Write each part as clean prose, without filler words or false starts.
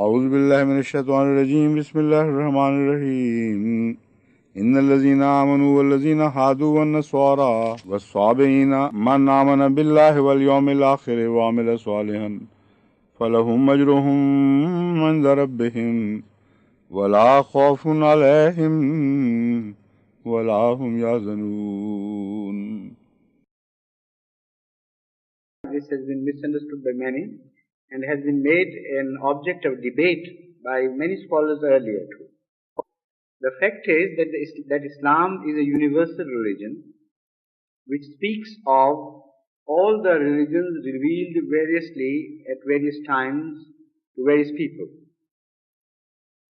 أعوذ بالله من الشيطان الرجيم بسم الله الرحمن الرحيم إن الذين آمنوا والذين هادوا والنصارى والصابئين من آمن بالله واليوم الآخر وعمل صالحا فلهم أجرهم عند ربهم ولا خوف عليهم ولا هم يحزنون. This has been misunderstood by many and has been made an object of debate by many scholars earlier too. The fact is that Islam is a universal religion which speaks of all the religions revealed variously at various times to various people.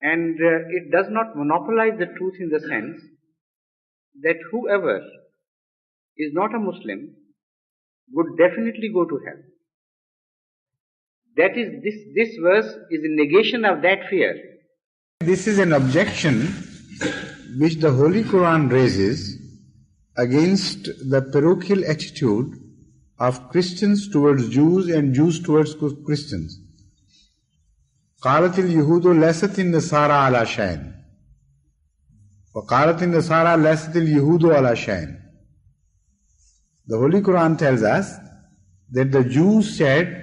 And it does not monopolize the truth in the sense that whoever is not a Muslim would definitely go to hell. That is, this verse is a negation of that fear. This is an objection which the Holy Quran raises against the parochial attitude of Christians towards Jews and Jews towards Christians. قالت اليهود ليست النصارى على شيء وقالت النصارى ليست اليهود على شيء. The Holy Quran tells us that the Jews said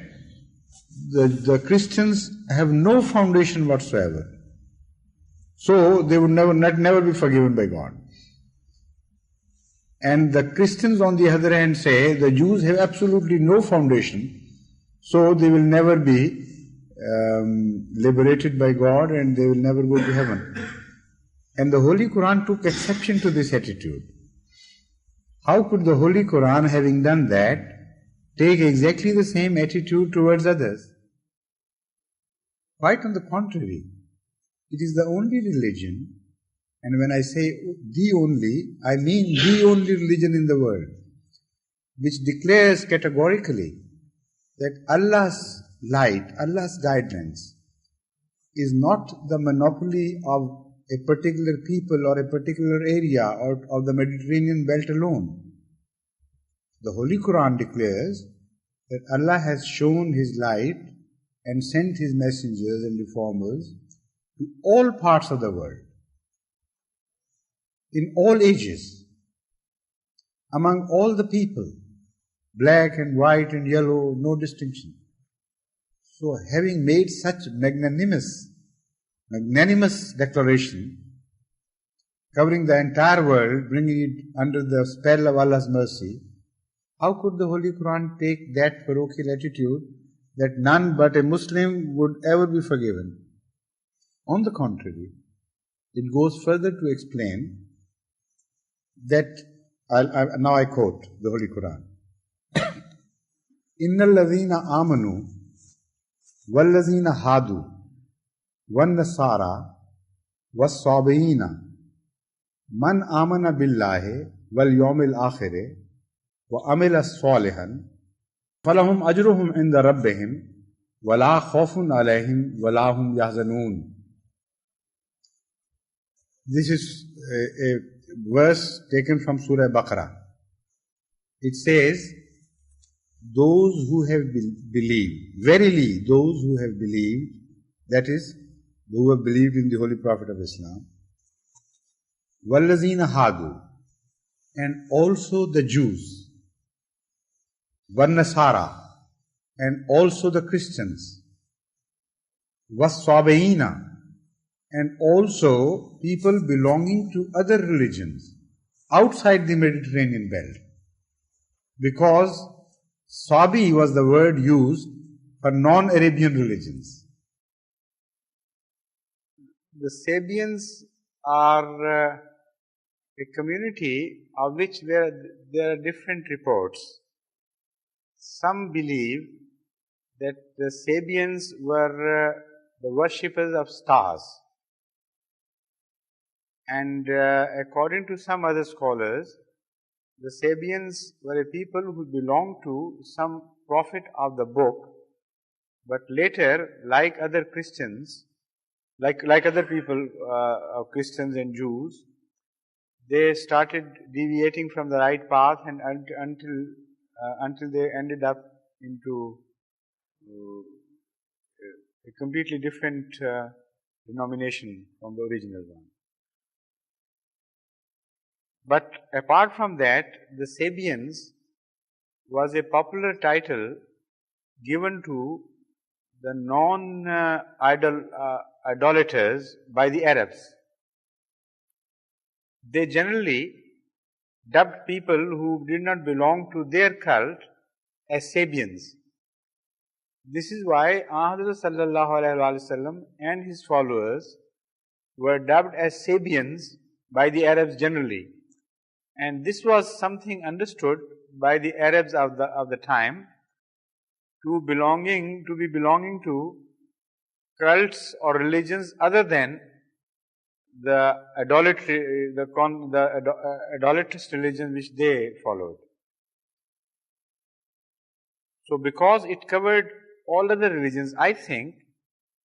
the Christians have no foundation whatsoever. So they would never be forgiven by God. And the Christians on the other hand say the Jews have absolutely no foundation, so they will never be liberated by God and they will never go to heaven. And the Holy Quran took exception to this attitude. How could the Holy Quran, having done that, take exactly the same attitude towards others? Quite on the contrary, it is the only religion, and when I say the only, I mean the only religion in the world, which declares categorically that Allah's light, Allah's guidance is not the monopoly of a particular people or a particular area or of the Mediterranean belt alone. The Holy Quran declares that Allah has shown His light and sent His messengers and reformers to all parts of the world, in all ages, among all the people, black and white and yellow, no distinction. So having made such magnanimous declaration, covering the entire world, bringing it under the spell of Allah's mercy, how could the Holy Quran take that parochial attitude that none but a Muslim would ever be forgiven? On the contrary, it goes further to explain that, now I quote the Holy Quran, إِنَّ الَّذِينَ آمَنُوا وَالَّذِينَ هَادُوا وَالنَّصَارَى وَالصَّابِئِينَ مَنْ آمَنَ بِاللَّهِ وَالْيَوْمِ الْآخِرِ وَعَمِلَ صَالِحًا فَلَهُمْ أَجْرُهُمْ عِنْدَ رَبِّهِمْ وَلَا خَوْفٌ عَلَيْهِمْ وَلَا هُمْ يَحْزَنُونَ. This is a verse taken from Surah Baqarah. It says, those who have believed, verily those who have believed, that is, who have believed in the Holy Prophet of Islam, وَالَّذِينَ هَادُوا, and also the Jews, وَالنَّصَارَى, and also the Christians, وَالصَّابِئِينَ, and also people belonging to other religions outside the Mediterranean belt. Because Sabi was the word used for non-Arabian religions. The Sabians are a community of which there are different reports. Some believe that the Sabians were the worshippers of stars. And according to some other scholars, the Sabians were a people who belonged to some prophet of the book, but later, like other Christians, like other people, Christians and Jews, they started deviating from the right path and until they ended up into a completely different denomination from the original one. But apart from that, the Sabians was a popular title given to the non-idolaters by the Arabs. They generally dubbed people who did not belong to their cult as Sabians. This is why Ahmad sallallahu alaihi wasallam and his followers were dubbed as Sabians by the Arabs generally. And this was something understood by the Arabs of the time to be belonging to cults or religions other than the idolatrous religion which they followed. So because it covered all other religions, I think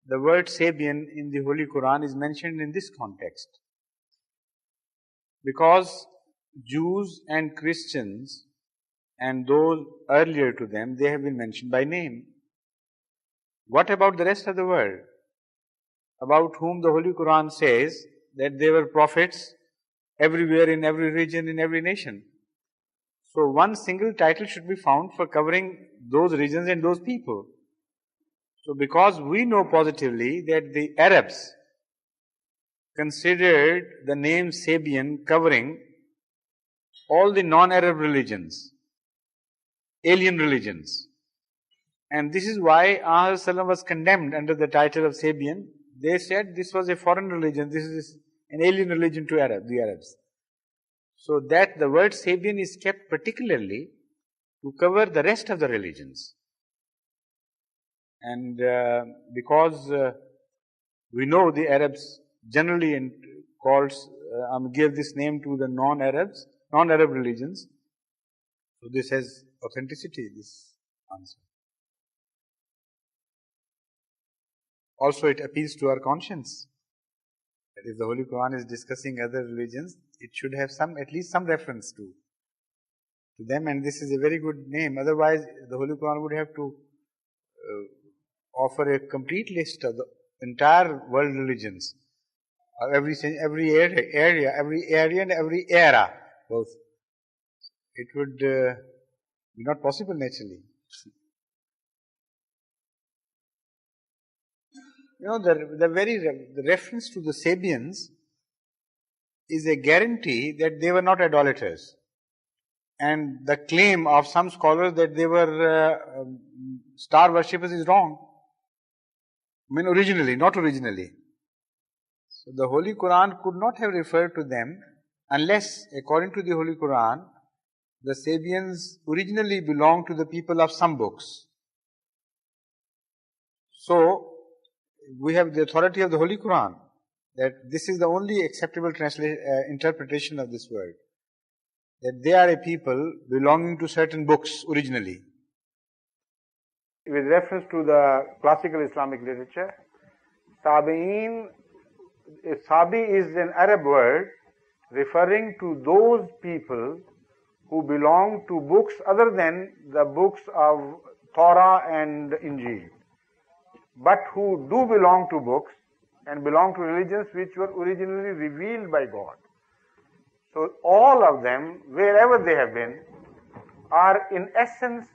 the word Sabian in the Holy Quran is mentioned in this context. Because Jews and Christians and those earlier to them, they have been mentioned by name. What about the rest of the world, about whom the Holy Quran says that they were prophets everywhere, in every region, in every nation? So one single title should be found for covering those regions and those people. So because we know positively that the Arabs considered the name Sabian covering all the non-Arab religions, alien religions. And this is why Ahmad was condemned under the title of Sabian. They said this was a foreign religion, this is an alien religion to the Arabs. So that the word Sabian is kept particularly to cover the rest of the religions. And because we know the Arabs generally give this name to the non-Arab religions. So this has authenticity, this answer. Also it appeals to our conscience. That if the Holy Quran is discussing other religions, it should have at least some reference to them, and this is a very good name. Otherwise, the Holy Quran would have to offer a complete list of the entire world religions, every area and every era, both. It would be not possible naturally. You know, the reference to the Sabians is a guarantee that they were not idolaters. And the claim of some scholars that they were star worshippers is wrong. I mean, not originally. So the Holy Quran could not have referred to them unless, according to the Holy Quran, the Sabians originally belonged to the people of some books. So, we have the authority of the Holy Quran that this is the only acceptable interpretation of this word. That they are a people belonging to certain books originally. With reference to the classical Islamic literature, Sabi is an Arab word referring to those people who belong to books other than the books of Torah and Injil, but who do belong to books and belong to religions which were originally revealed by God. So all of them, wherever they have been, are in essence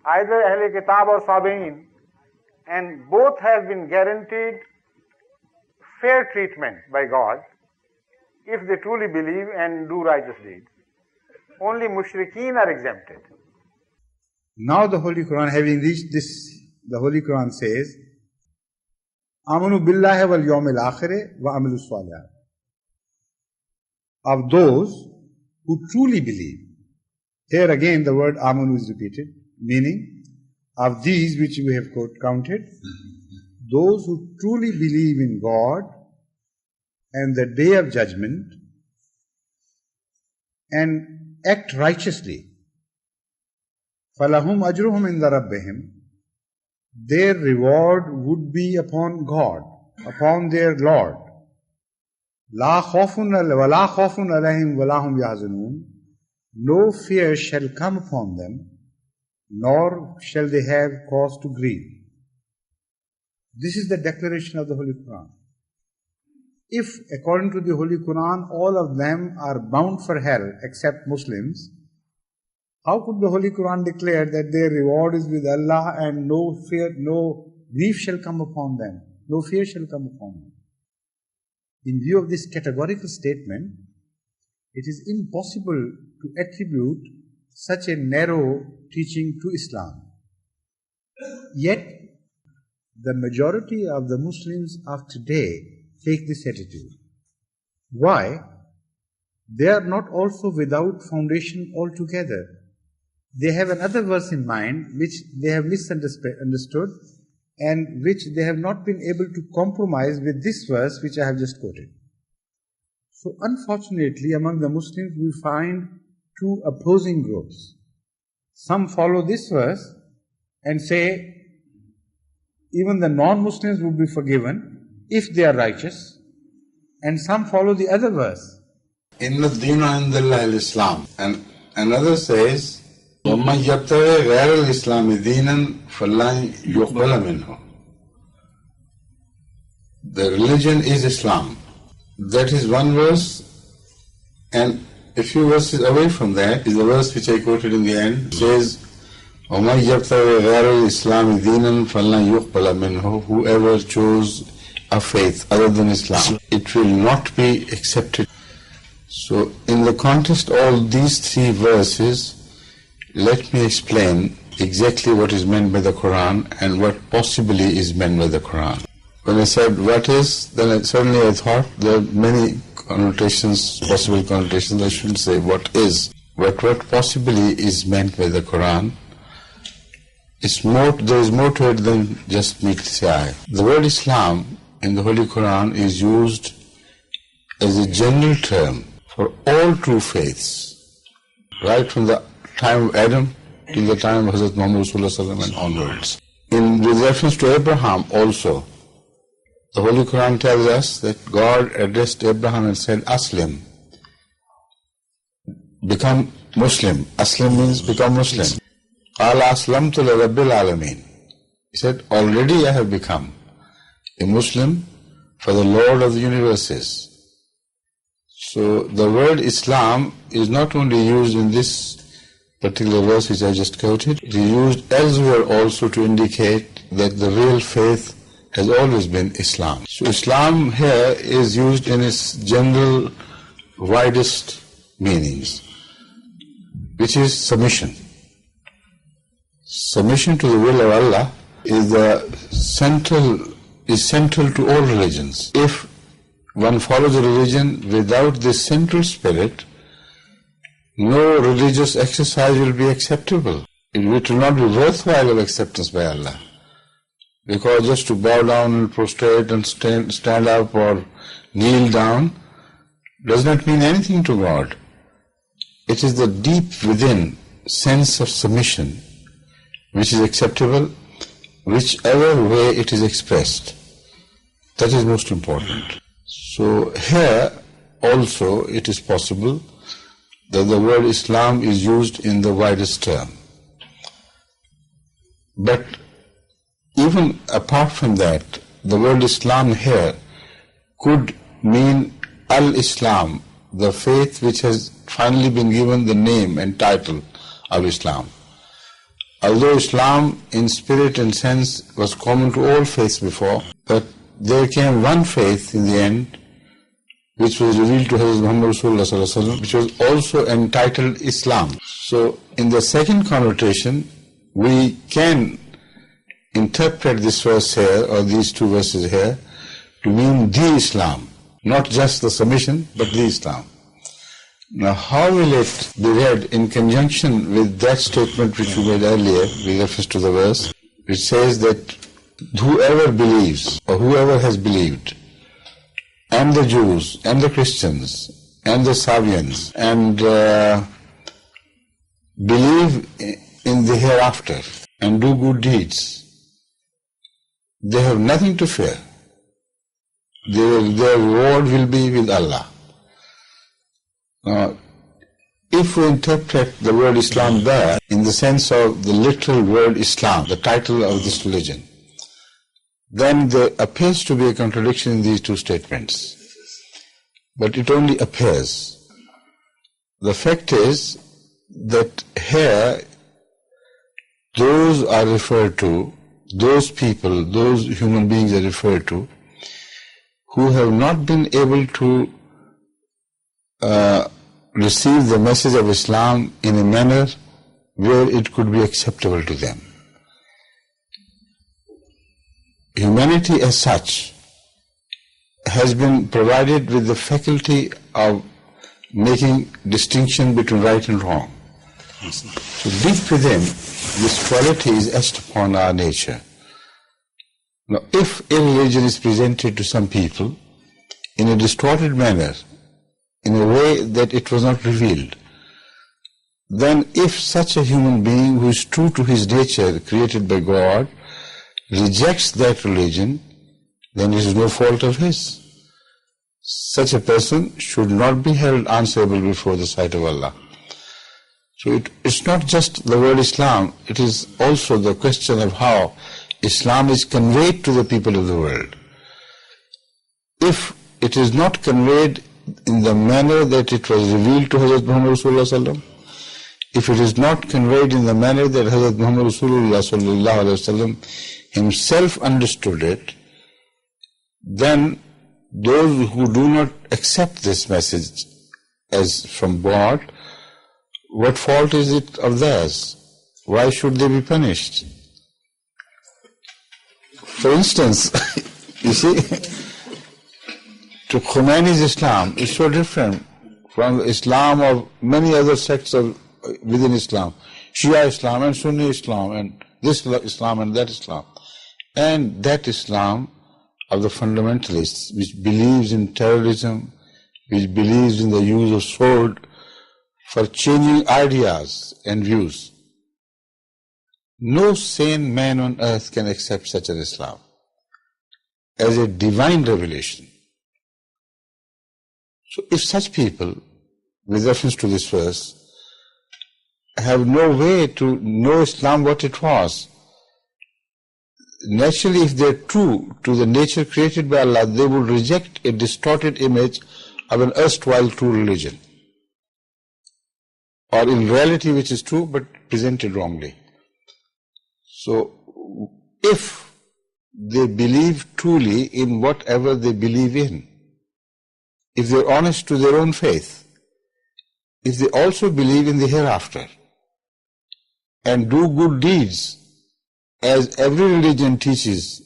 either Ahle Kitab or Sabi'in, and both have been guaranteed fair treatment by God if they truly believe and do righteous deeds. Only mushrikeen are exempted. Now the Holy Quran, having reached this, the Holy Quran says, Amanu billahi wal yawmil akhir wa amilu salihat. Of those who truly believe. Here again the word Amanu is repeated, meaning of these which we have counted, those who truly believe in God and the day of judgment and act righteously. فَلَهُمْ أَجْرُهُمْ عِنْدَ رَبِّهِمْ. Their reward would be upon God, upon their Lord. لَا خَوْفٌ وَلَا خَوْفٌ عَلَيْهِمْ وَلَا هُمْ يَحْزَنُونَ. No fear shall come upon them, nor shall they have cause to grieve. This is the declaration of the Holy Quran. If, according to the Holy Quran, all of them are bound for hell except Muslims, how could the Holy Quran declare that their reward is with Allah and no fear, no grief shall come upon them, no fear shall come upon them? In view of this categorical statement, it is impossible to attribute such a narrow teaching to Islam. Yet, the majority of the Muslims of today take this attitude. Why? They are not also without foundation altogether. They have another verse in mind which they have misunderstood and which they have not been able to compromise with this verse which I have just quoted. So unfortunately, among the Muslims we find two opposing groups. Some follow this verse and say even the non-Muslims will be forgiven if they are righteous, and some follow the other verse. Inna Dina Indallah al-Islam. And another says, وَمَنْ يَبْتَغِي غَيْرَ الْإِسْلَامِ دِينًا فَلَنْ يُقْبَلَ مِنْهُ. The religion is Islam. That is one verse, and a few verses away from that is the verse which I quoted in the end. It says, وَمَنْ يَبْتَغِي غَيْرَ الْإِسْلَامِ دِينًا فَلَنْ يُقْبَلَ مِنْهُ. Whoever chose a faith other than Islam, it will not be accepted. So in the context of all these three verses, let me explain exactly what is meant by the Quran and what possibly is meant by the Quran. When I said what is, then suddenly I thought there are many connotations, possible connotations. I shouldn't say what is. But what possibly is meant by the Quran, there is more to it than just meet the eye. The word Islam in the Holy Quran is used as a general term for all true faiths, right from the time of Adam till the time of Hazrat Muhammad Rasulullah and onwards. With reference to Abraham also, the Holy Quran tells us that God addressed Abraham and said, Aslim, become Muslim. Aslim means become Muslim. Qala aslamtu li rabbil alameen. He said, already I have become a Muslim for the Lord of the universes. So the word Islam is not only used in this particular verse which I just quoted, it is used elsewhere also to indicate that the real faith has always been Islam. So Islam here is used in its general, widest meanings, which is submission. Submission to the will of Allah is central to all religions. If one follows a religion without this central spirit, no religious exercise will be acceptable. It will not be worthwhile of acceptance by Allah. Because just to bow down and prostrate and stand up or kneel down does not mean anything to God. It is the deep within sense of submission which is acceptable, whichever way it is expressed. That is most important. So here also it is possible that the word Islam is used in the widest term. But even apart from that, the word Islam here could mean Al-Islam, the faith which has finally been given the name and title of Islam. Although Islam in spirit and sense was common to all faiths before, but there came one faith in the end which was revealed to Hazrat Muhammad Rasulullah, which was also entitled Islam. So in the second connotation, we can interpret this verse here, or these two verses here, to mean the Islam, not just the submission, but the Islam. Now, how will it be read in conjunction with that statement which we made earlier, with reference to the verse, which says that whoever believes, or whoever has believed, and the Jews, and the Christians, and the Sabians, and believe in the hereafter, and do good deeds, they have nothing to fear. Their reward will be with Allah. Now, if we interpret the word Islam there in the sense of the literal word Islam, the title of this religion, then there appears to be a contradiction in these two statements. But it only appears. The fact is that here those are referred to, those people, those human beings are referred to, who have not been able to receive the message of Islam in a manner where it could be acceptable to them. Humanity as such has been provided with the faculty of making distinction between right and wrong. So deep within, this quality is etched upon our nature. Now, if a religion is presented to some people in a distorted manner, in a way that it was not revealed, then if such a human being who is true to his nature created by God rejects that religion, then it is no fault of his. Such a person should not be held answerable before the sight of Allah. So it's not just the word Islam, it is also the question of how Islam is conveyed to the people of the world. If it is not conveyed in the manner that it was revealed to Hazrat Muhammad Rasulullah Sallam, if it is not conveyed in the manner that Hazrat Muhammad Rasulullah Sallallahu Alaihi Wasallam himself understood it, then those who do not accept this message as from God, what fault is it of theirs? Why should they be punished? For instance, you see, to Khomeini's Islam is so different from the Islam of many other sects within Islam. Shia Islam and Sunni Islam and this Islam and that Islam. And that Islam of the fundamentalists, which believes in terrorism, which believes in the use of sword for changing ideas and views. No sane man on earth can accept such an Islam as a divine revelation. So if such people, with reference to this verse, have no way to know Islam what it was, naturally if they are true to the nature created by Allah, they will reject a distorted image of an erstwhile true religion, or in reality which is true but presented wrongly. So if they believe truly in whatever they believe in, if they are honest to their own faith, if they also believe in the hereafter and do good deeds, as every religion teaches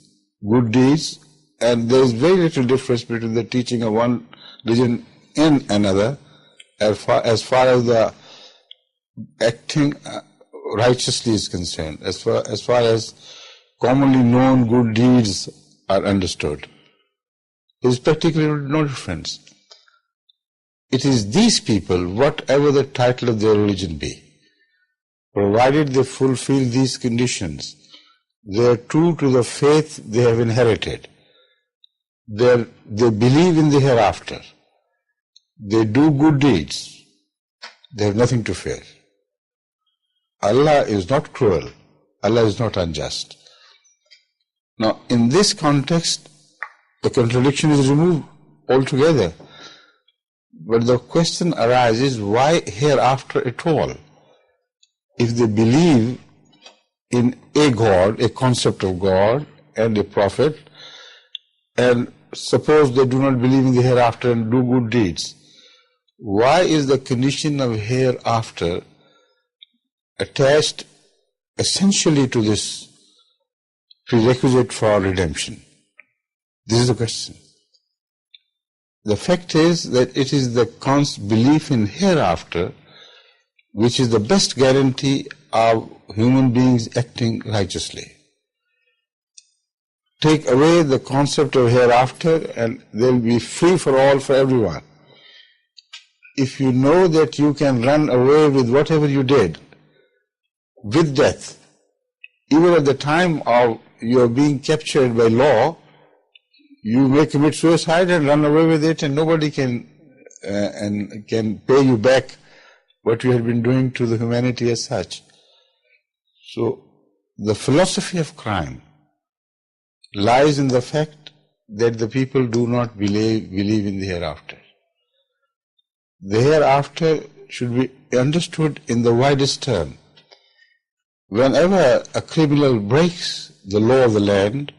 good deeds, and there is very little difference between the teaching of one religion and another as far as the acting righteously is concerned, as far as commonly known good deeds are understood. There is practically no difference. It is these people, whatever the title of their religion be, provided they fulfill these conditions, they are true to the faith they have inherited, they believe in the hereafter, they do good deeds, they have nothing to fear. Allah is not cruel, Allah is not unjust. Now, in this context, the contradiction is removed altogether. But the question arises, why hereafter at all? If they believe in a God, a concept of God and a prophet, and suppose they do not believe in the hereafter and do good deeds, why is the condition of hereafter attached essentially to this prerequisite for redemption? This is the question. The fact is that it is the belief in hereafter which is the best guarantee of human beings acting righteously. Take away the concept of hereafter and there will be free for all, for everyone. If you know that you can run away with whatever you did, with death, even at the time of your being captured by law, you may commit suicide and run away with it, and nobody can pay you back what you had been doing to the humanity as such. So the philosophy of crime lies in the fact that the people do not believe in the hereafter. The hereafter should be understood in the widest term. Whenever a criminal breaks the law of the land,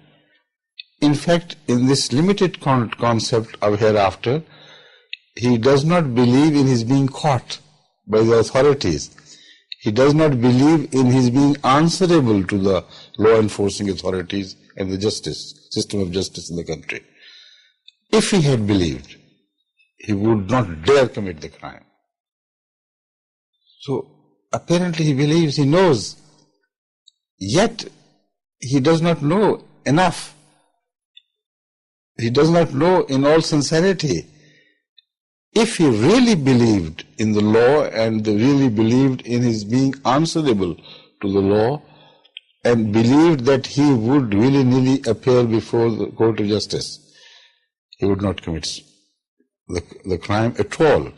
in fact, in this limited concept of hereafter, he does not believe in his being caught by the authorities. He does not believe in his being answerable to the law enforcing authorities and the system of justice in the country. If he had believed, he would not dare commit the crime. So apparently he believes, he knows, yet he does not know enough. He does not know in all sincerity. If he really believed in the law and really believed in his being answerable to the law and believed that he would willy-nilly appear before the court of justice, he would not commit the crime at all.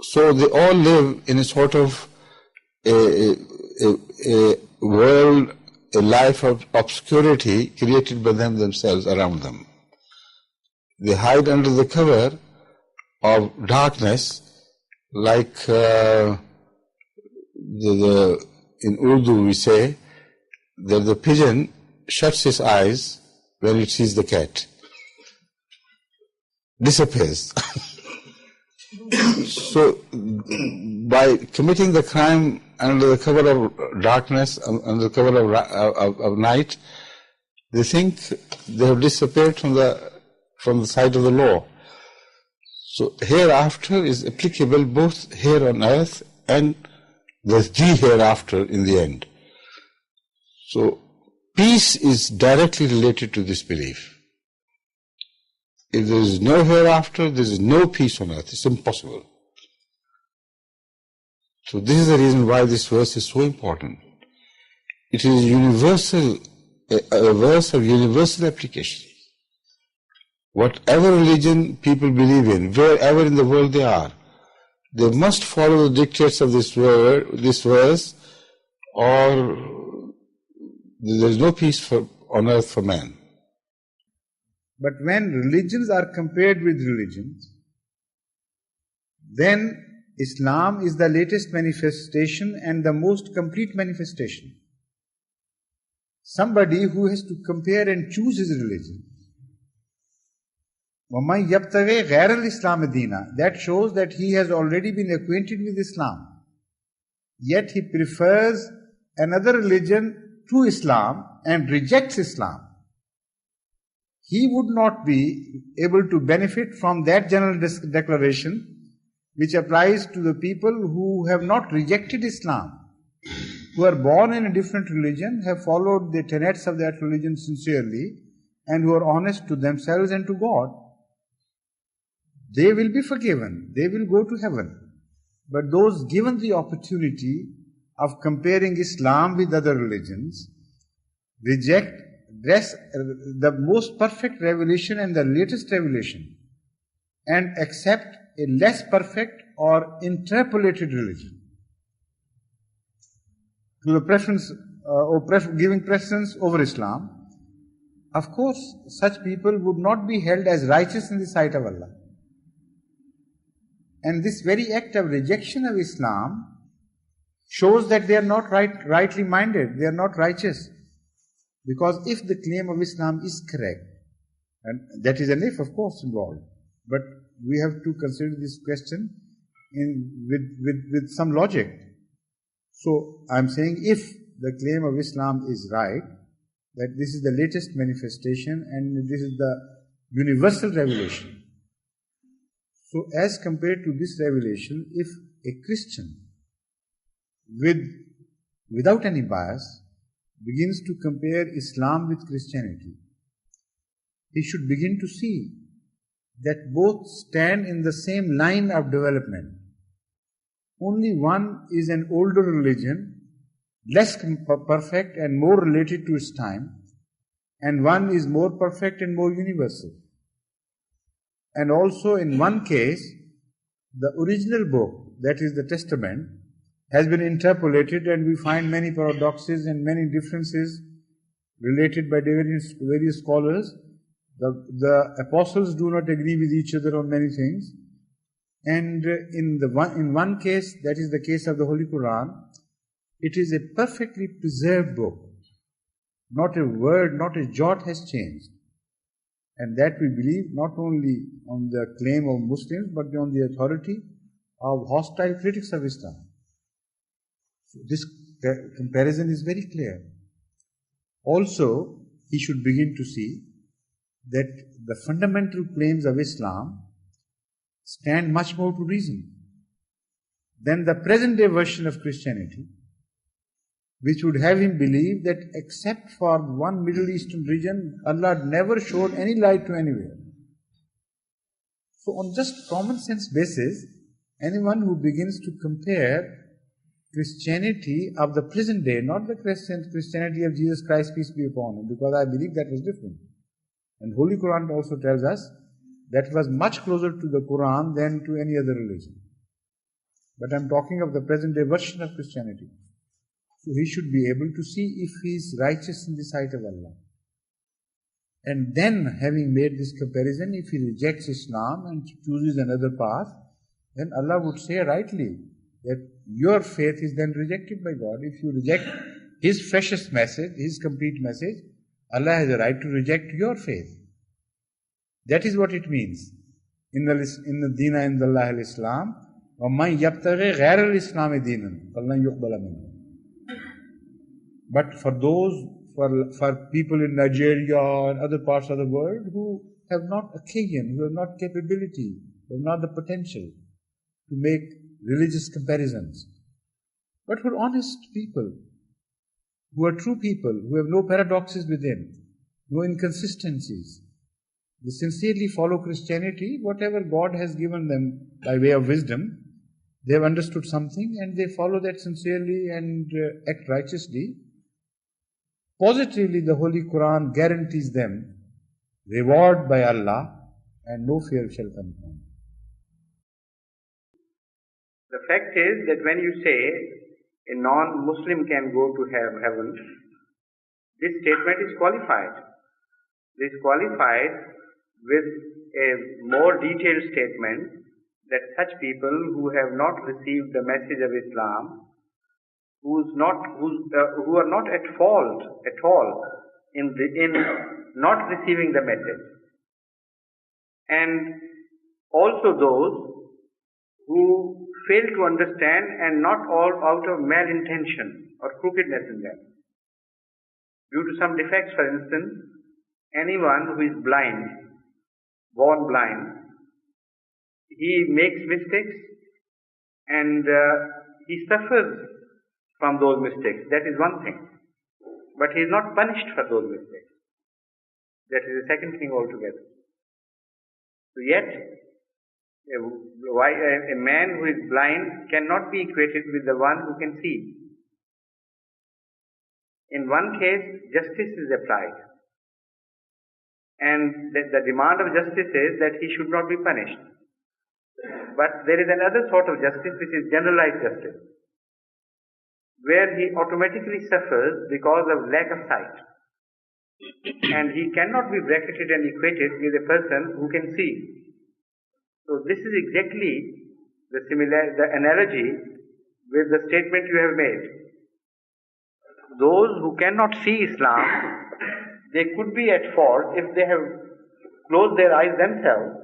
So they all live in a sort of a world, a life of obscurity created by them themselves around them. They hide under the cover of darkness, like in Urdu we say that the pigeon shuts his eyes when it sees the cat, disappears. So by committing the crime under the cover of darkness, under the cover of night, they think they have disappeared from the sight of the law. So hereafter is applicable both here on earth and the hereafter in the end. So peace is directly related to this belief. If there is no hereafter, there is no peace on earth. It's impossible. So this is the reason why this verse is so important. It is universal, a verse of universal application. Whatever religion people believe in, wherever in the world they are, they must follow the dictates of this verse, or there is no peace on earth for man. But when religions are compared with religions, then Islam is the latest manifestation and the most complete manifestation. Somebody who has to compare and choose his religion, وَمَنْ يَبْتَغِي غَيْرَ الْإِسْلَامِ دِينًا, that shows that he has already been acquainted with Islam. Yet he prefers another religion to Islam and rejects Islam. He would not be able to benefit from that general declaration which applies to the people who have not rejected Islam, who are born in a different religion, have followed the tenets of that religion sincerely, and who are honest to themselves and to God. They will be forgiven, they will go to heaven. But those given the opportunity of comparing Islam with other religions, reject the most perfect revelation and the latest revelation, and accept a less perfect or interpolated religion. To the preference giving precedence over Islam, of course, such people would not be held as righteous in the sight of Allah. And this very act of rejection of Islam shows that they are not rightly minded, they are not righteous. Because if the claim of Islam is correct, and that is an if, of course, involved, but we have to consider this question with some logic. So I'm saying if the claim of Islam is right, that this is the latest manifestation and this is the universal revelation. So as compared to this revelation, if a Christian without any bias begins to compare Islam with Christianity, he should begin to see that both stand in the same line of development. Only one is an older religion, less perfect and more related to its time, and one is more perfect and more universal. And also in one case, the original book, that is the Testament, has been interpolated, and we find many paradoxes and many differences related by various scholars. The apostles do not agree with each other on many things. And in one case, that is the case of the Holy Quran, it is a perfectly preserved book. Not a word, not a jot has changed. And that we believe not only on the claim of Muslims, but on the authority of hostile critics of Islam. So this comparison is very clear. Also, he should begin to see that the fundamental claims of Islam stand much more to reason than the present day version of Christianity, which would have him believe that except for one Middle Eastern region, Allah never showed any light to anywhere. So on just common sense basis, anyone who begins to compare Christianity of the present day, not the Christianity of Jesus Christ, peace be upon him, because I believe that was different. And Holy Quran also tells us that was much closer to the Quran than to any other religion. But I'm talking of the present day version of Christianity. So he should be able to see if he is righteous in the sight of Allah. And then, having made this comparison, if he rejects Islam and chooses another path, then Allah would say rightly that your faith is then rejected by God. If you reject His freshest message, His complete message, Allah has a right to reject your faith. That is what it means. In the Dina Indallah al-Islam, وَمَنْ يَبْتَغِي غَيْرَ الْإِسْلَامِ دِينًا فَلَنْ يُقْبَلَ مِنْهُ. But for people in Nigeria and other parts of the world who have not occasion, who have not capability, who have not the potential to make religious comparisons, but for honest people, who are true people, who have no paradoxes within, no inconsistencies, they sincerely follow Christianity, whatever God has given them by way of wisdom, they have understood something and they follow that sincerely and act righteously. Positively, the Holy Quran guarantees them reward by Allah and no fear shall come from them. The fact is that when you say a non-Muslim can go to heaven, this statement is qualified. It is qualified with a more detailed statement that such people who have not received the message of Islam, who are not at fault at all in not receiving the message, and also those who fail to understand and not all out of malintention or crookedness in them. Due to some defects, for instance, anyone who is blind, born blind, he makes mistakes and he suffers from those mistakes. That is one thing. But he is not punished for those mistakes. That is the second thing altogether. So yet, a man who is blind cannot be equated with the one who can see. In one case, justice is applied. And the demand of justice is that he should not be punished. But there is another sort of justice which is generalized justice, where he automatically suffers because of lack of sight. And he cannot be bracketed and equated with a person who can see. So this is exactly the analogy with the statement you have made. Those who cannot see Islam, they could be at fault if they have closed their eyes themselves,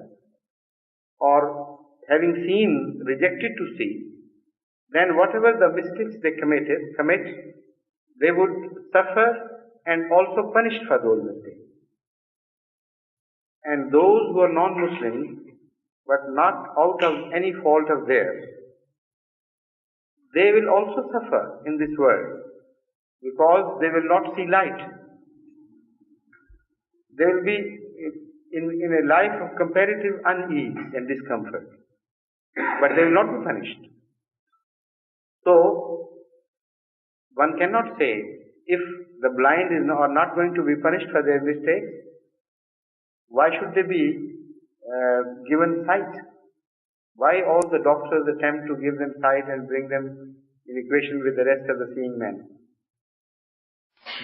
or having seen, rejected to see. Then whatever the mistakes they commit, they would suffer and also punished for those mistakes. And those who are non-Muslims, but not out of any fault of theirs, they will also suffer in this world because they will not see light. They will be in a life of comparative unease and discomfort, but they will not be punished. So, one cannot say if the blind are not going to be punished for their mistakes, why should they be given sight? Why all the doctors attempt to give them sight and bring them in equation with the rest of the seeing men?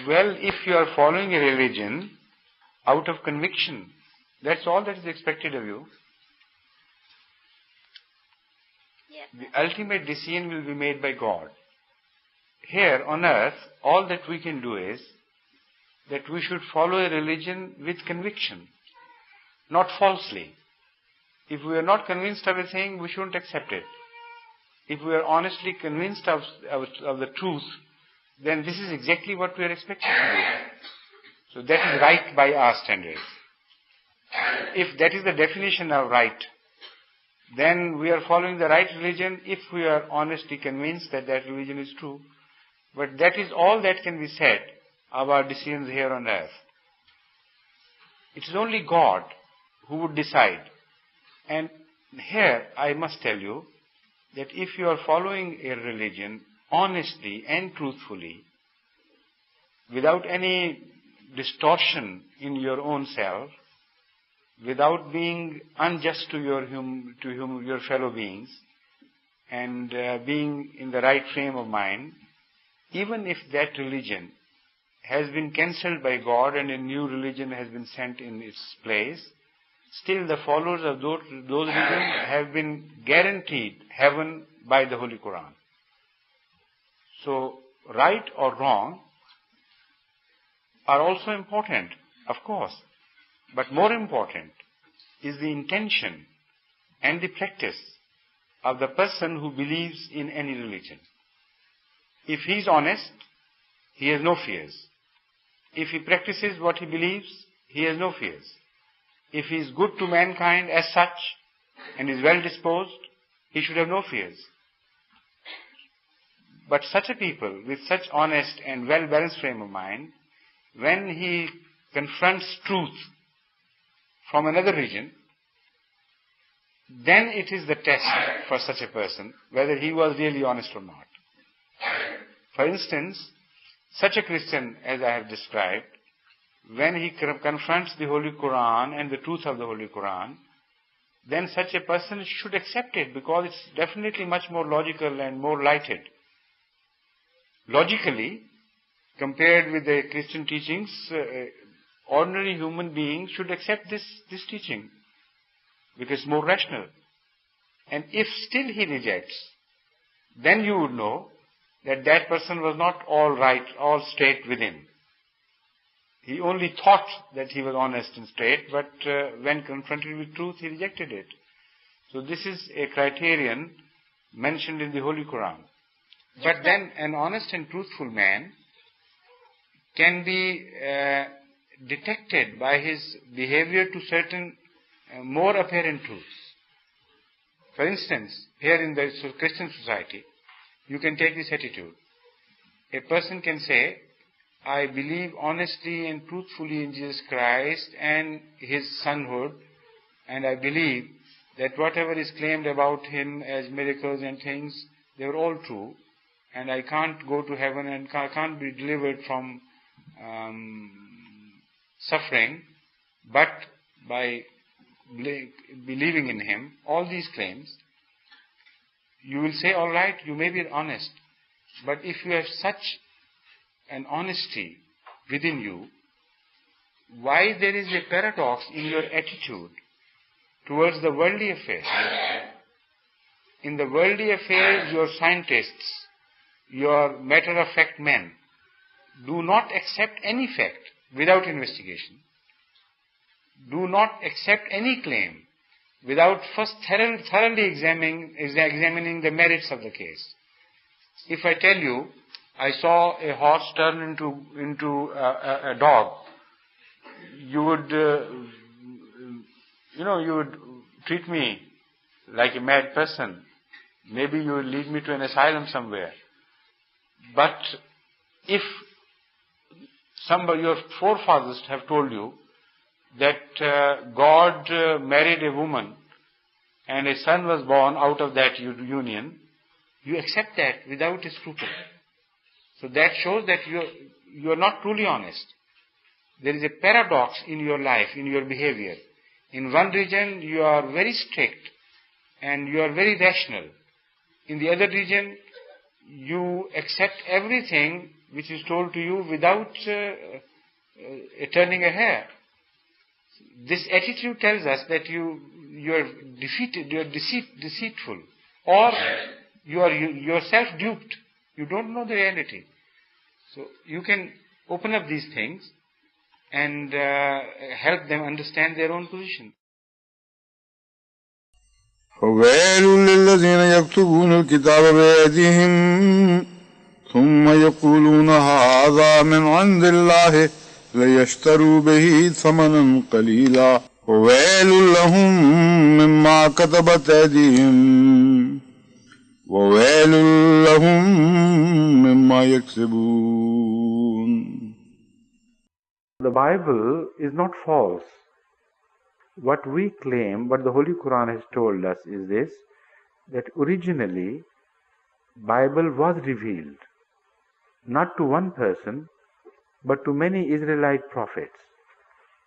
Well, if you are following a religion out of conviction, that's all that is expected of you. Yes. The ultimate decision will be made by God. Here on earth, all that we can do is that we should follow a religion with conviction, not falsely. If we are not convinced of a thing, we shouldn't accept it. If we are honestly convinced of the truth, then this is exactly what we are expected to do. So that is right by our standards. If that is the definition of right, then we are following the right religion if we are honestly convinced that that religion is true. But that is all that can be said of our decisions here on earth. It is only God who would decide. And here I must tell you that if you are following a religion honestly and truthfully, without any distortion in your own self, without being unjust to your fellow beings, and being in the right frame of mind, even if that religion has been cancelled by God and a new religion has been sent in its place, still the followers of those religions have been guaranteed heaven by the Holy Quran. So, right or wrong are also important, of course. But more important is the intention and the practice of the person who believes in any religion. If he is honest, he has no fears. If he practices what he believes, he has no fears. If he is good to mankind as such and is well disposed, he should have no fears. But such a people with such honest and well balanced frame of mind, when he confronts truth from another region, then it is the test for such a person whether he was really honest or not. For instance, such a Christian as I have described, when he confronts the Holy Quran and the truth of the Holy Quran, then such a person should accept it because it's definitely much more logical and more lighted. Logically, compared with the Christian teachings, ordinary human beings should accept this teaching because it's more rational. And if still he rejects, then you would know that that person was not all right, all straight within. He only thought that he was honest and straight, but when confronted with truth, he rejected it. So this is a criterion mentioned in the Holy Quran. But then an honest and truthful man can be detected by his behavior to certain more apparent truths. For instance, here in the Christian society, you can take this attitude. A person can say, I believe honestly and truthfully in Jesus Christ and His sonhood, and I believe that whatever is claimed about Him as miracles and things, they are all true, and I can't go to heaven and I can't be delivered from suffering, but by believing in Him, all these claims, you will say, all right, you may be honest, but if you have such an honesty within you, why there is a paradox in your attitude towards the worldly affairs? In the worldly affairs, your scientists, your matter-of-fact men, do not accept any fact without investigation. Do not accept any claim without first thoroughly examining the merits of the case. If I tell you, I saw a horse turn into a dog, you would, you would treat me like a mad person. Maybe you would lead me to an asylum somewhere. But if your forefathers have told you that God married a woman and a son was born out of that union, you accept that without a scruple. So that shows that you are not truly honest. There is a paradox in your life, in your behavior. In one region, you are very strict and you are very rational. In the other region, you accept everything which is told to you without turning a hair. This attitude tells us that you are defeated, you are deceitful, or you are yourself duped. You don't know the reality. So you can open up these things and help them understand their own position. فويل للذين يكتبون الكتاب بأيديهم ثم يقولون هذا من عند الله ليشتروا به ثمنا قليلا وويل لهم مما كتبت أيديهم وويل لهم مما يكسبون. The Bible is not false. What we claim, what the Holy Quran has told us is this, that originally Bible was revealed not to one person but to many Israelite prophets.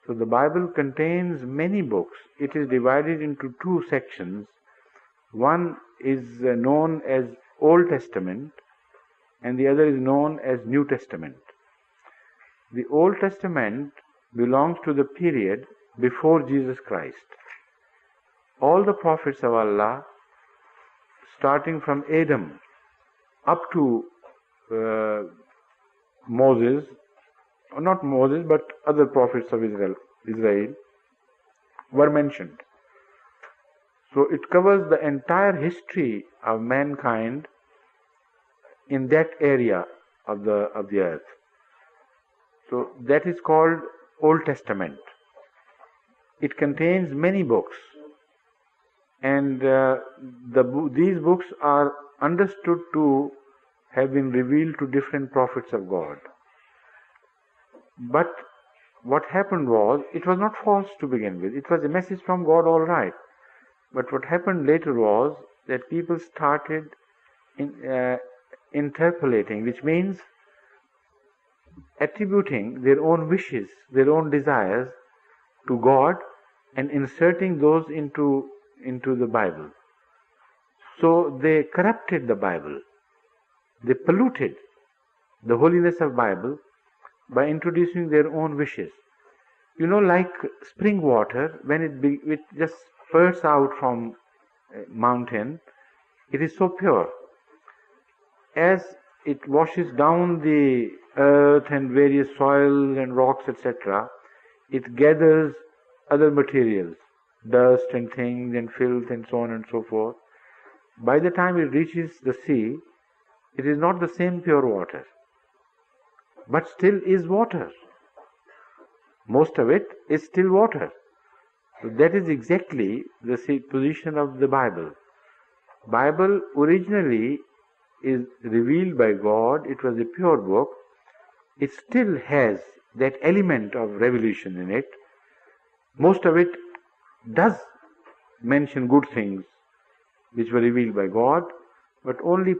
So the Bible contains many books. It is divided into two sections. One is known as Old Testament and the other is known as New Testament. The Old Testament belongs to the period before Jesus Christ. All the prophets of Allah, starting from Adam up to Moses, or not Moses, but other prophets of Israel, were mentioned. So it covers the entire history of mankind in that area of the earth. So that is called Old Testament. It contains many books, and these books are understood to have been revealed to different prophets of God. But what happened was, it was not false to begin with. It was a message from God, all right. But what happened later was that people started interpolating, which means attributing their own wishes, their own desires to God and inserting those into the Bible. So they corrupted the Bible. They polluted the holiness of Bible by introducing their own wishes. You know, like spring water, when it just spurts out from a mountain, it is so pure. As it washes down the earth and various soils and rocks, etc., it gathers other materials, dust and things and filth and so on and so forth. By the time it reaches the sea, it is not the same pure water, but still is water. Most of it is still water. So that is exactly the position of the Bible. Bible originally is revealed by God. It was a pure book. It still has that element of revelation in it. Most of it does mention good things which were revealed by God, but only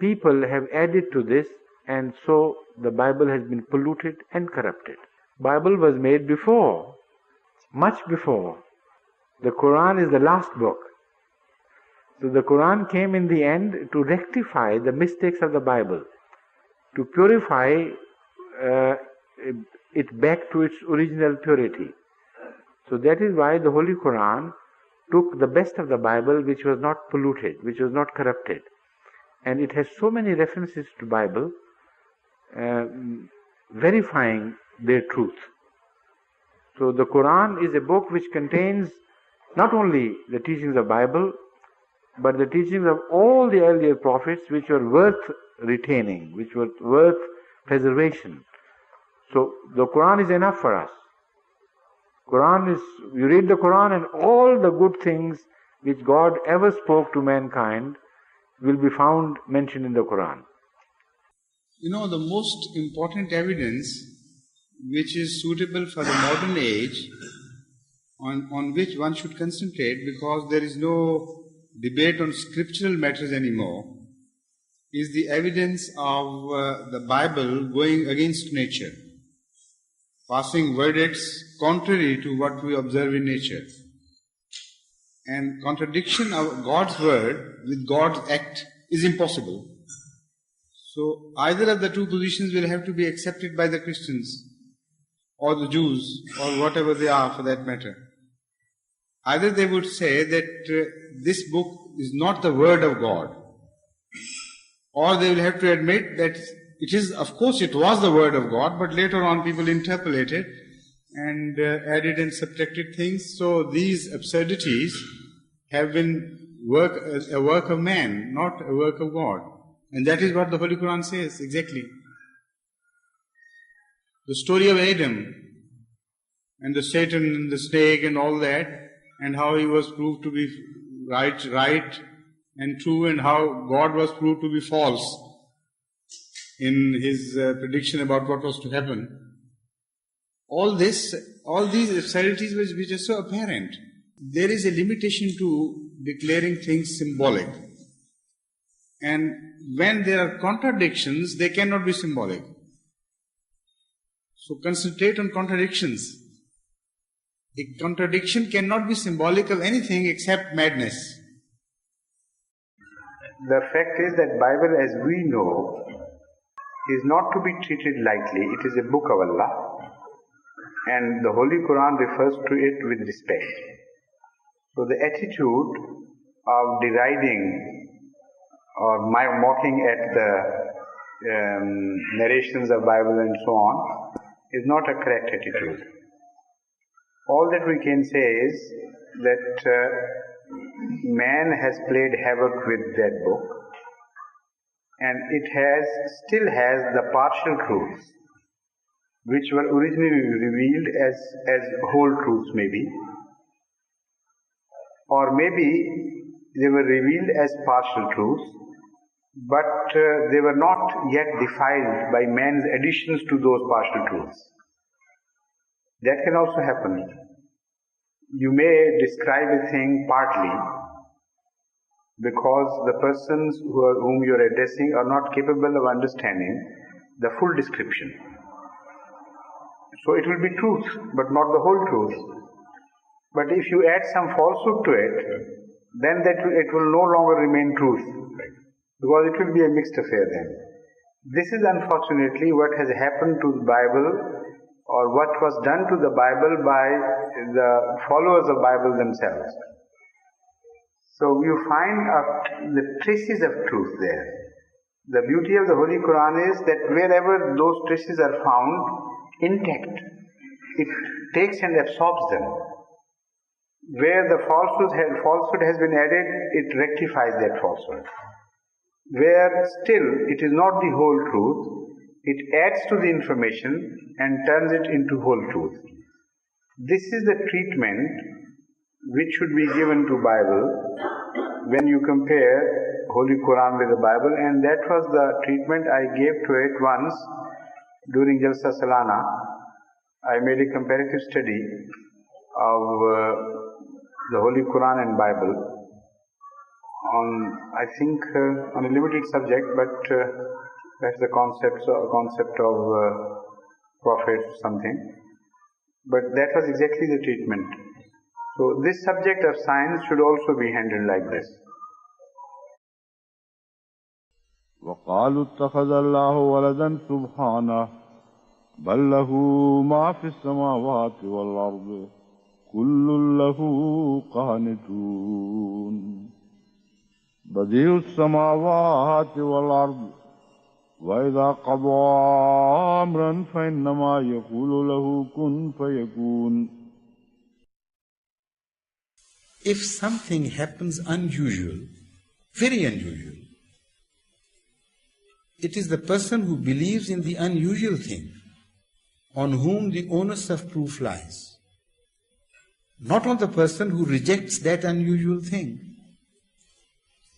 people have added to this, and so the Bible has been polluted and corrupted. Bible was made before, much before. The Quran is the last book. So the Quran came in the end to rectify the mistakes of the Bible, to purify it back to its original purity. So that is why the Holy Quran took the best of the Bible, which was not polluted, which was not corrupted. And it has so many references to Bible, verifying their truth. So the Quran is a book which contains not only the teachings of Bible, but the teachings of all the earlier prophets which were worth retaining, which were worth preservation. So the Quran is enough for us. You read the Quran and all the good things which God ever spoke to mankind will be found mentioned in the Quran. You know, the most important evidence which is suitable for the modern age, on which one should concentrate because there is no debate on scriptural matters anymore, is the evidence of the Bible going against nature, passing verdicts contrary to what we observe in nature. And contradiction of God's word with God's act is impossible. So either of the two positions will have to be accepted by the Christians or the Jews or whatever they are for that matter. Either they would say that this book is not the word of God, or they will have to admit that it is, of course it was the word of God, but later on people interpolated and added and subtracted things. So these absurdities have been a work of man, not a work of God. And that is what the Holy Quran says exactly. The story of Adam and the Satan and the snake and all that, and how he was proved to be right and true, and how God was proved to be false in his prediction about what was to happen. All these absurdities which are so apparent. There is a limitation to declaring things symbolic. And when there are contradictions, they cannot be symbolic. So concentrate on contradictions. A contradiction cannot be symbolic of anything except madness. The fact is that Bible as we know is not to be treated lightly. It is a book of Allah, and the Holy Quran refers to it with respect. So the attitude of deriding or mocking at the narrations of Bible and so on is not a correct attitude. All that we can say is that man has played havoc with that book, and it still has the partial truths which were originally revealed as whole truths maybe, or maybe they were revealed as partial truths, but they were not yet defiled by man's additions to those partial truths. That can also happen. You may describe a thing partly because the persons whom you are addressing are not capable of understanding the full description. So it will be truth, but not the whole truth. But if you add some falsehood to it, then it will no longer remain truth, because it will be a mixed affair then. This is unfortunately what has happened to the Bible, or what was done to the Bible by the followers of Bible themselves. So you find the traces of truth there. The beauty of the Holy Quran is that wherever those traces are found intact, it takes and absorbs them. Where the falsehood has been added, it rectifies that falsehood. Where still it is not the whole truth, it adds to the information and turns it into whole truth. This is the treatment which should be given to Bible when you compare Holy Quran with the Bible, and that was the treatment I gave to it once during Jalsa Salana. I made a comparative study of the Holy Quran and Bible on a limited subject, but that's the concept of prophet something. But that was exactly the treatment. So this subject of science should also be handled like this. وقالوا اتخذ الله ولدا سبحانه بل له ما في السماوات والأرض كل له قانتون بديع السماوات والأرض وإذا قضى أمرا فإنما يقول له كن فيكون. If something happens unusual, very unusual, it is the person who believes in the unusual thing on whom the onus of proof lies, not on the person who rejects that unusual thing.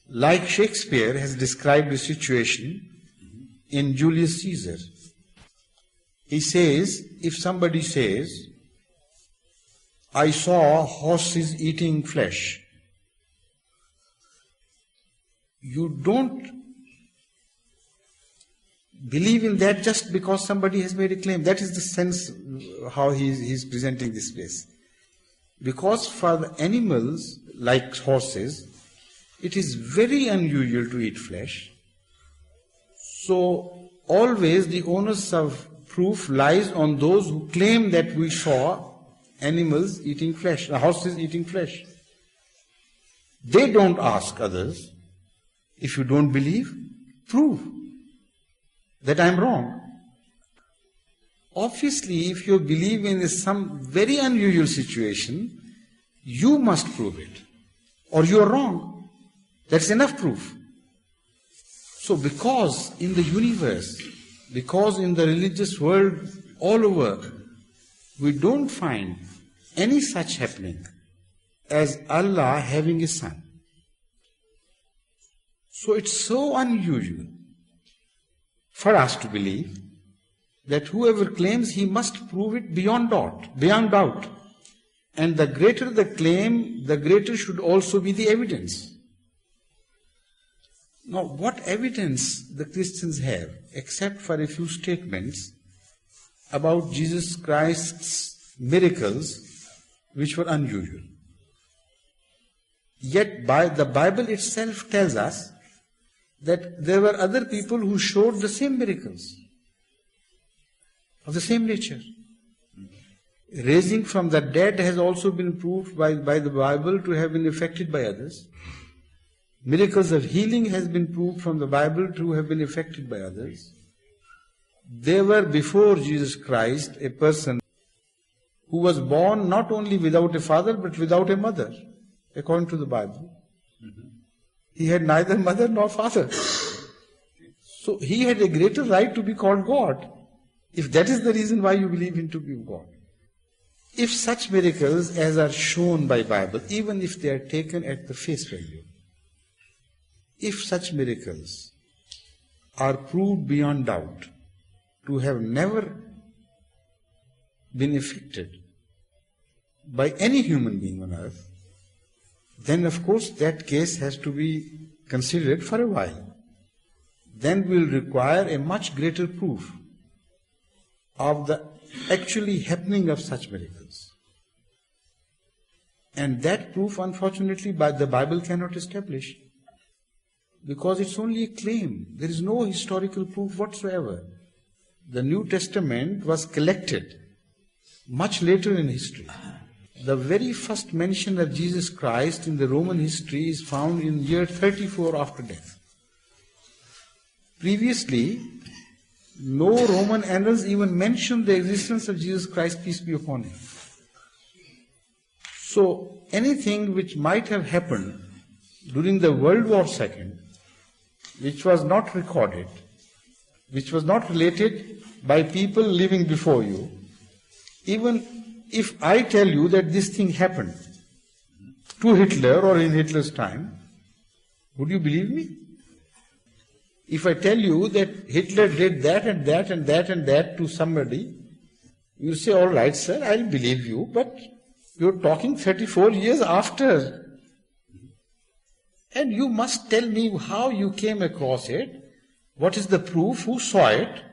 Like Shakespeare has described a situation in Julius Caesar. He says, if somebody says, I saw horses eating flesh, you don't believe in that just because somebody has made a claim. That is the sense how he is presenting this place. Because for the animals, like horses, it is very unusual to eat flesh. So always the onus of proof lies on those who claim that we saw animals eating flesh, horses eating flesh. They don't ask others, if you don't believe, prove that I'm wrong. Obviously, if you believe in some very unusual situation, you must prove it, or you are wrong. That's enough proof. So because in the universe, because in the religious world all over, we don't find any such happening as Allah having a son. So it's so unusual for us to believe that whoever claims he must prove it beyond doubt. And the greater the claim, the greater should also be the evidence. Now, what evidence the Christians have, except for a few statements about Jesus Christ's miracles, which were unusual? Yet the Bible itself tells us that there were other people who showed the same miracles of the same nature. Raising from the dead has also been proved by the Bible to have been effected by others. Miracles of healing has been proved from the Bible to have been effected by others. There were before Jesus Christ a person who was born not only without a father but without a mother, according to the Bible. He had neither mother nor father. So he had a greater right to be called God, if that is the reason why you believe him to be God. If such miracles as are shown by Bible, even if they are taken at the face value, if such miracles are proved beyond doubt to have never been effected by any human being on earth, then of course that case has to be considered for a while. Then we will require a much greater proof of the actually happening of such miracles. And that proof, unfortunately, the Bible cannot establish, because it's only a claim. There is no historical proof whatsoever. The New Testament was collected much later in history. The very first mention of Jesus Christ in the Roman history is found in year 34 after death. Previously, no Roman annals even mentioned the existence of Jesus Christ, peace be upon him. So anything which might have happened during the World War II, which was not recorded, which was not related by people living before you, even if I tell you that this thing happened to Hitler or in Hitler's time, would you believe me? If I tell you that Hitler did that and that and that and that to somebody, you say, all right, sir, I'll believe you, but you're talking 34 years after. And you must tell me how you came across it, what is the proof, who saw it,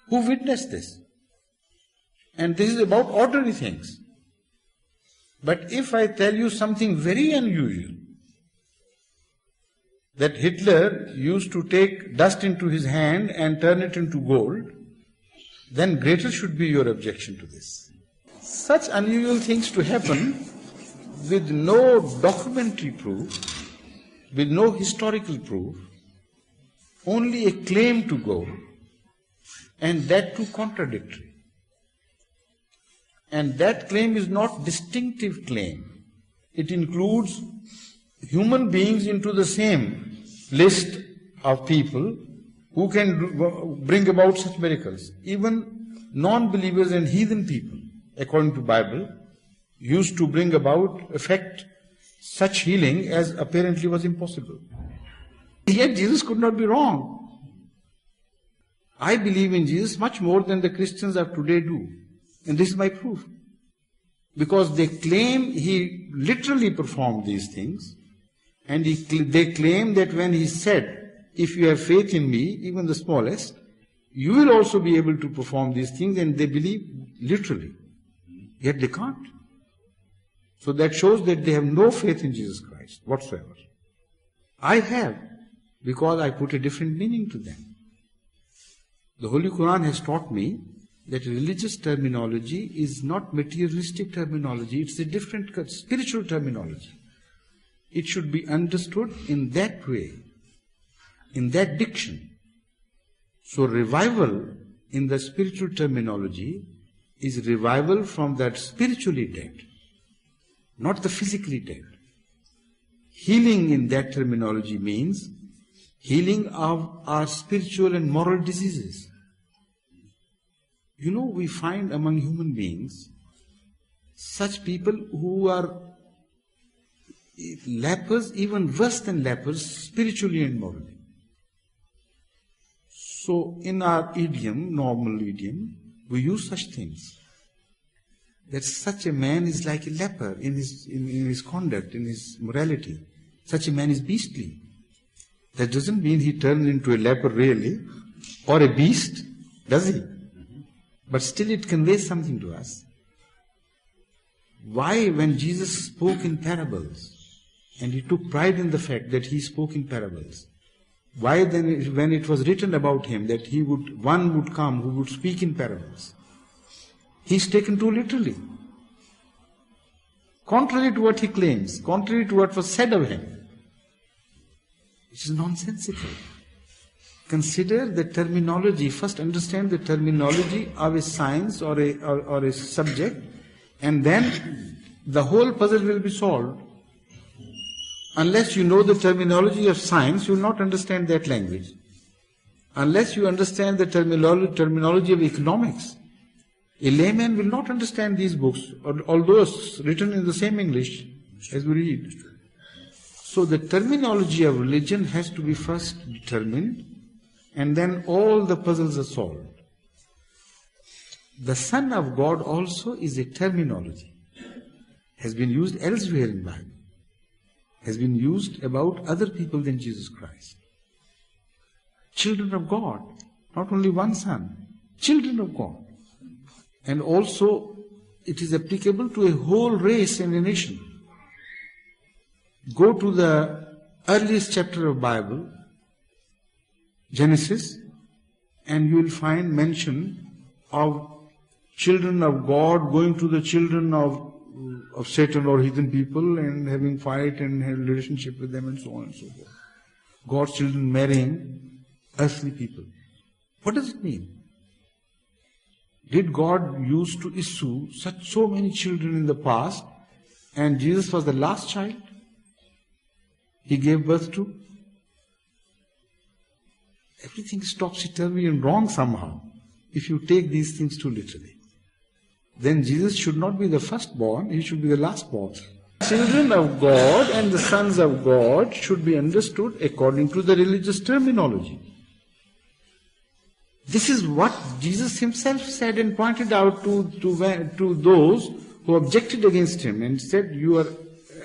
who witnessed this. And this is about ordinary things. But if I tell you something very unusual, that Hitler used to take dust into his hand and turn it into gold, then greater should be your objection to this. Such unusual things to happen with no documentary proof, with no historical proof, only a claim to go, and that too contradictory. And that claim is not distinctive claim. It includes human beings into the same list of people who can bring about such miracles. Even non-believers and heathen people, according to Bible, used to bring about, effect such healing as apparently was impossible. Yet Jesus could not be wrong. I believe in Jesus much more than the Christians of today do. And this is my proof. Because they claim he literally performed these things, and they claim that when he said, if you have faith in me, even the smallest, you will also be able to perform these things, and they believe literally. Yet they can't. So that shows that they have no faith in Jesus Christ whatsoever. I have, because I put a different meaning to them. The Holy Quran has taught me that religious terminology is not materialistic terminology, it's a different spiritual terminology. It should be understood in that way, in that diction. So revival in the spiritual terminology is revival from that spiritually dead, not the physically dead. Healing in that terminology means healing of our spiritual and moral diseases. You know, we find among human beings such people who are lepers, even worse than lepers, spiritually and morally. So in our idiom, normal idiom, we use such things. That such a man is like a leper in his conduct, in his morality. Such a man is beastly. That doesn't mean he turns into a leper really, or a beast, does he? But still it conveys something to us. Why, when Jesus spoke in parables, and he took pride in the fact that he spoke in parables, why then, when it was written about him that one would come who would speak in parables, he's taken too literally. Contrary to what he claims, contrary to what was said of him, which is nonsensical. Consider the terminology, first understand the terminology of a science or a subject, and then the whole puzzle will be solved. Unless you know the terminology of science, you will not understand that language. Unless you understand the terminology of economics, a layman will not understand these books, although it's written in the same English as we read. So the terminology of religion has to be first determined, and then all the puzzles are solved. The Son of God also is a terminology. Has been used elsewhere in the Bible. Has been used about other people than Jesus Christ. Children of God, not only one son, children of God. And also it is applicable to a whole race and a nation. Go to the earliest chapter of Bible, Genesis, and you will find mention of children of God going to the children of Satan or heathen people and having fight and have relationship with them and so on and so forth. God's children marrying earthly people. What does it mean? Did God used to issue so many children in the past, and Jesus was the last child he gave birth to? Everything is topsy-turvy and wrong somehow if you take these things too literally. Then Jesus should not be the firstborn, he should be the lastborn. Children of God and the sons of God should be understood according to the religious terminology. This is what Jesus himself said and pointed out to those who objected against him and said, you are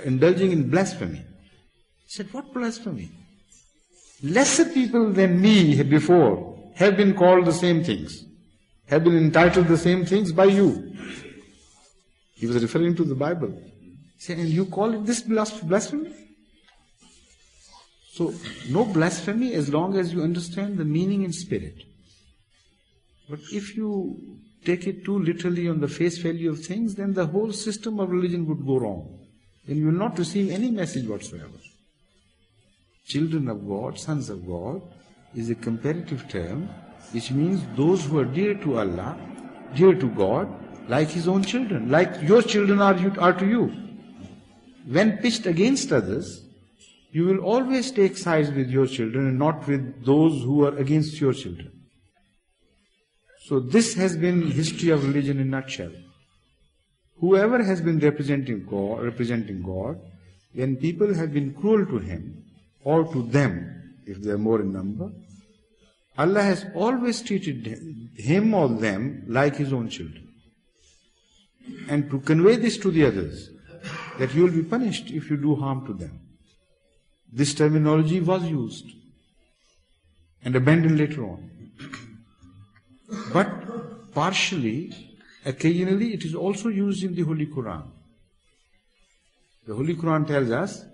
indulging in blasphemy. He said, what blasphemy? Lesser people than me before have been called the same things, have been entitled the same things by you. He was referring to the Bible. He said, and you call it this blasphemy? So, no blasphemy as long as you understand the meaning and spirit. But if you take it too literally on the face value of things, then the whole system of religion would go wrong. Then you will not receive any message whatsoever. Children of God, sons of God, is a comparative term, which means those who are dear to Allah, dear to God, like his own children, like your children are to you. When pitched against others, you will always take sides with your children and not with those who are against your children. So this has been history of religion in a nutshell. Whoever has been representing God, when people have been cruel to him or to them, if they are more in number, Allah has always treated him or them like his own children. And to convey this to the others, that you will be punished if you do harm to them. This terminology was used and abandoned later on. But partially, occasionally, it is also used in the Holy Quran. The Holy Quran tells us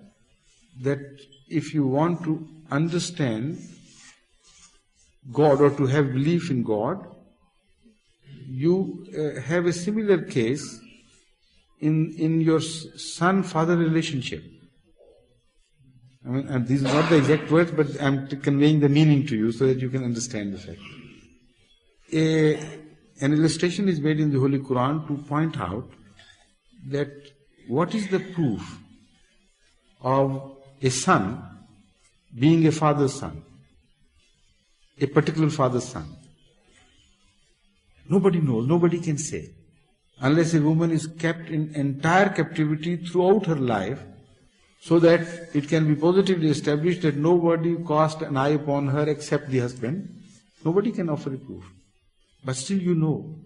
that if you want to understand God or to have belief in God, you have a similar case in your son-father relationship. I mean, and these are not the exact words, but I'm conveying the meaning to you so that you can understand the fact. An illustration is made in the Holy Quran to point out that what is the proof of a son being a father's son, a particular father's son. Nobody knows, nobody can say. Unless a woman is kept in entire captivity throughout her life, so that it can be positively established that nobody cast an eye upon her except the husband, nobody can offer a proof. But still you know.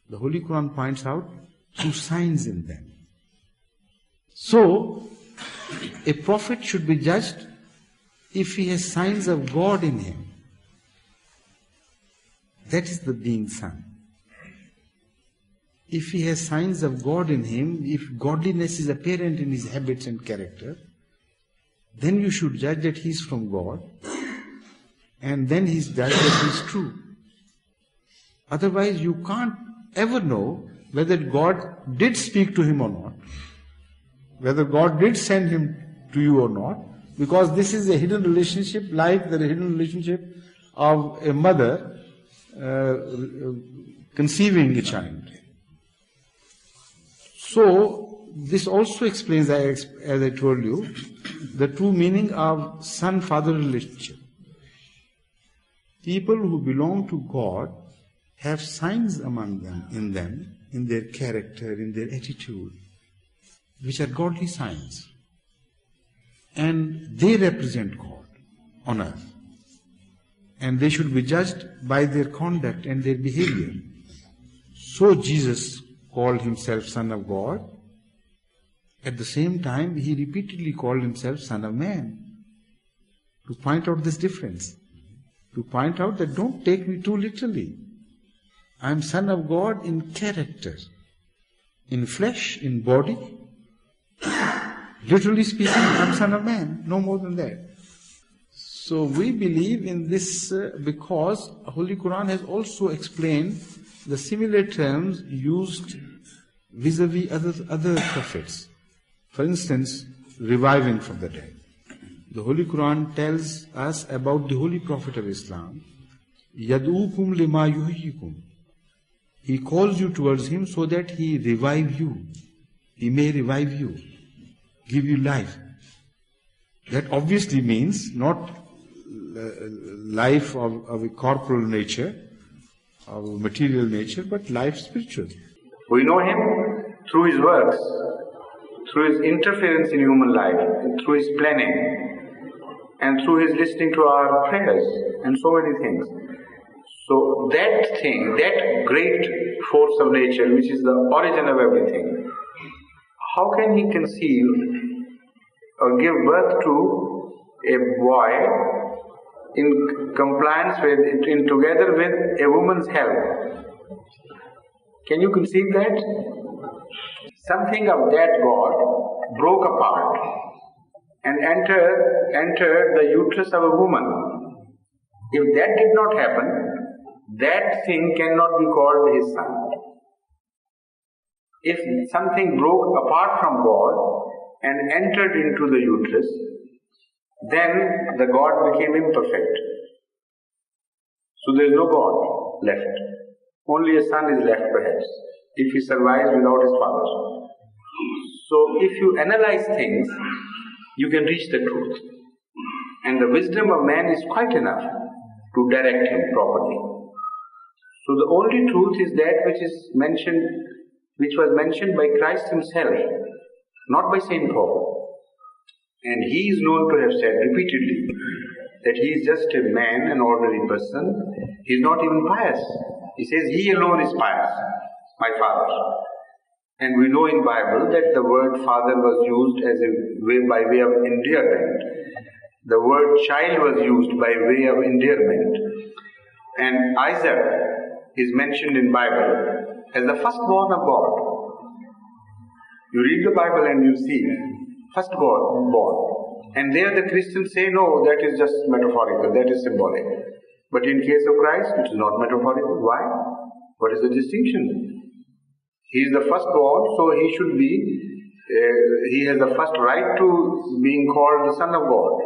The Holy Quran points out through signs in them. So, a prophet should be judged if he has signs of God in him. That is the being son. If he has signs of God in him, if godliness is apparent in his habits and character, then you should judge that he is from God, and then he is judged that he is true. Otherwise, you can't ever know whether God did speak to him or not, whether God did send him to you or not, because this is a hidden relationship like the hidden relationship of a mother conceiving a child. So, this also explains, as I told you, the true meaning of son-father relationship. People who belong to God have signs among them, in their character, in their attitude, which are godly signs. And they represent God on earth. And they should be judged by their conduct and their behavior. So Jesus called himself Son of God. At the same time, he repeatedly called himself Son of Man, to point out this difference. To point out that don't take me too literally. I am Son of God in character, in flesh, in body. Literally speaking, I am Son of Man, no more than that. So we believe in this because Holy Quran has also explained the similar terms used vis-a-vis other prophets. For instance, reviving from the dead. The Holy Quran tells us about the Holy Prophet of Islam, Yad'ukum lima yuhyikum. He calls you towards him so that he revive you. He may revive you, give you life. That obviously means not life of a corporal nature, of a material nature, but life spiritual. We know him through his works, through his interference in human life, and through his planning, and through his listening to our prayers, and so many things. So that thing, that great force of nature, which is the origin of everything, how can he conceive or give birth to a boy in compliance with, together with a woman's help? Can you conceive that? Something of that God broke apart and entered the uterus of a woman. If that did not happen, that thing cannot be called his son. If something broke apart from God and entered into the uterus, then the God became imperfect. So there is no God left. Only a son is left perhaps, if he survives without his father. So if you analyze things, you can reach the truth. And the wisdom of man is quite enough to direct him properly. So the only truth is that which was mentioned by Christ himself, not by St. Paul. And he is known to have said repeatedly that he is just a man, an ordinary person. He is not even pious. He says he alone is pious, my Father. And we know in Bible that the word father was used as by way of endearment. The word child was used by way of endearment. And Isaac is mentioned in Bible as the firstborn of God. You read the Bible and you see firstborn. And there the Christians say, no, that is just metaphorical, that is symbolic. But in case of Christ, it is not metaphorical. Why? What is the distinction? He is the first God, so he should be, he has the first right to being called the Son of God.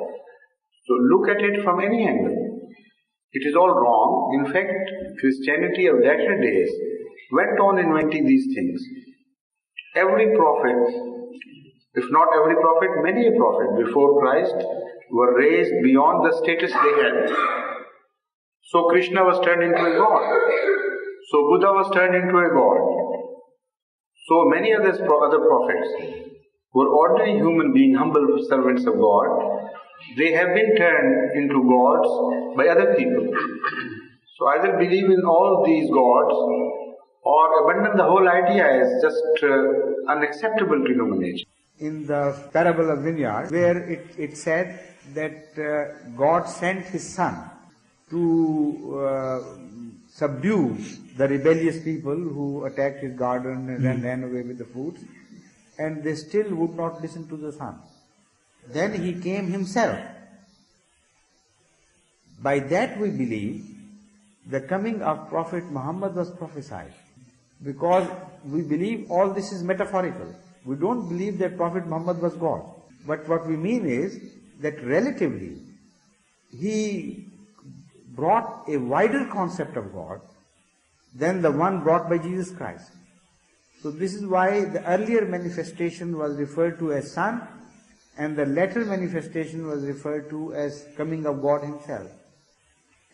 So look at it from any angle. It is all wrong. In fact, Christianity of latter days went on inventing these things. Every prophet, if not every prophet, many a prophet before Christ were raised beyond the status they had. So Krishna was turned into a god. So Buddha was turned into a god. So many other prophets who were ordinary human beings, humble servants of God, they have been turned into gods by other people. So either believe in all these gods or abandon the whole idea as just unacceptable to human nature. In the parable of vineyard, where it said that God sent His Son to subdue the rebellious people who attacked His garden and then ran away with the fruits, and they still would not listen to the Son. Then He came Himself. By that we believe the coming of Prophet Muhammad was prophesied, because we believe all this is metaphorical. We don't believe that Prophet Muhammad was God. But what we mean is that relatively he brought a wider concept of God than the one brought by Jesus Christ. So this is why the earlier manifestation was referred to as Son, and the latter manifestation was referred to as coming of God Himself.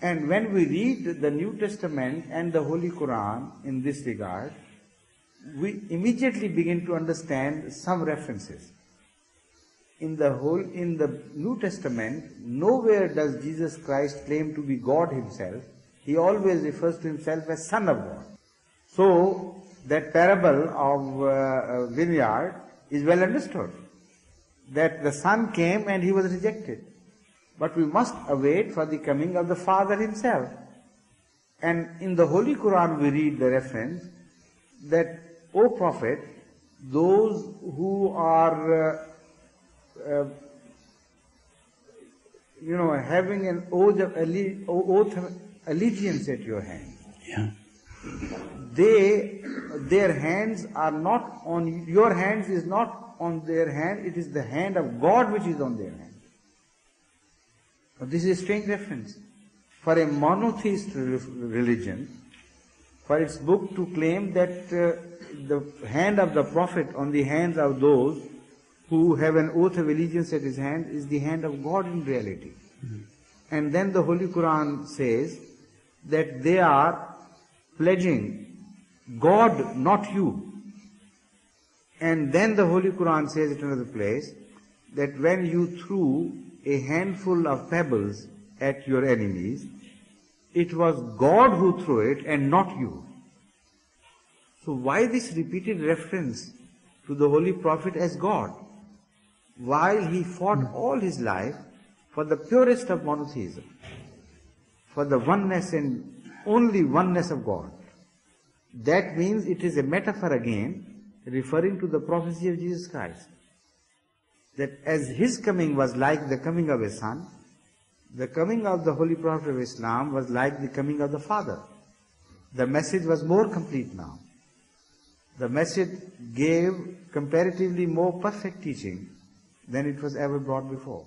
And when we read the New Testament and the Holy Quran in this regard, we immediately begin to understand some references. In the New Testament, nowhere does Jesus Christ claim to be God Himself. He always refers to Himself as Son of God. So, that parable of vineyard is well understood. That the Son came and He was rejected. But we must await for the coming of the Father Himself. And in the Holy Quran we read the reference that, O Prophet, those who are having an oath of allegiance at your hand, their hands are not on, your hands is not on their hand, it is the hand of God which is on their hand. This is a strange reference. For a monotheist religion, for its book to claim that the hand of the Prophet on the hands of those who have an oath of allegiance at his hand is the hand of God in reality. And then the Holy Quran says that they are pledging God, not you. And then the Holy Quran says at another place that when you threw a handful of pebbles at your enemies, it was God who threw it and not you. So why this repeated reference to the Holy Prophet as God, while he fought all his life for the purest of monotheism, for the oneness and only oneness of God? That means it is a metaphor again, referring to the prophecy of Jesus Christ. That as His coming was like the coming of a Son, the coming of the Holy Prophet of Islam was like the coming of the Father. The message was more complete now. The message gave comparatively more perfect teaching than it was ever brought before.